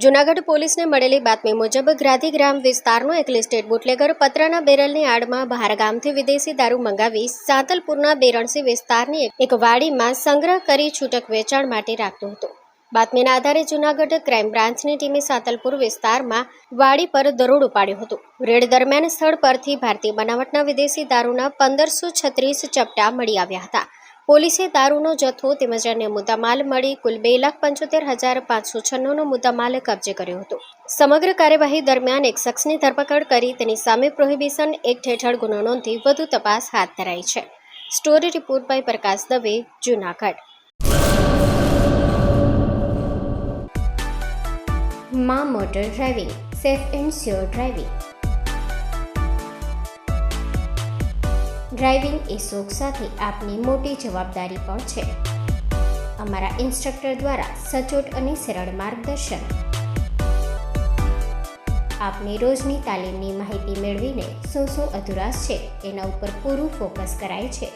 જૂનાગઢ પોલીસને મળેલી બાતમી મુજબ ગાંધીગ્રામ વિસ્તારનો એક લિસ્ટેડ બુટલેગર પતરાના બેરલની આડમાં બહારગામથી વિદેશી દારૂ મંગાવી સાંતલપુરના બેરણસી વિસ્તારની એક વાડીમાં સંગ્રહ કરી છૂટક વેચાણ માટે રાખતો હતો. બાતમીના આધારે જૂનાગઢ ક્રાઇમ બ્રાન્ચની ટીમે સાંતલપુર વિસ્તારમાં વાડી પર દરોડો પાડ્યો હતો. રેડ દરમિયાન સ્થળ પરથી ભારતીય બનાવટના વિદેશી દારૂના 1536 ચપટા મળી આવ્યા હતા. પોલીસે દારૂનો જથ્થો તેમજ અન્ય મુદ્દામાલ મળી કુલ 2,75,596નો મુદ્દામાલ કબજે કર્યો હતો. સમગ્ર કાર્યવાહી દરમિયાન એક શખ્સની ધરપકડ કરી તેની સામે પ્રોહિબિશન એક્ટ હેઠળ ગુનો નોંધી વધુ તપાસ હાથ ધરાઈ છે. Story report by Prakash Dave, Junagadh. માં motor driving, safe and sure driving. Driving એ શોખ સાથે આપની મોટી જવાબદારી પણ છે. અમારા ઇન્સ્ટ્રક્ટર દ્વારા સચોટ અને સરળ માર્ગદર્શન. આપની રોજની તાલીમની માહિતી મેળવીને શું અધુરાશ છે એના ઉપર પૂરું ફોકસ કરાય છે.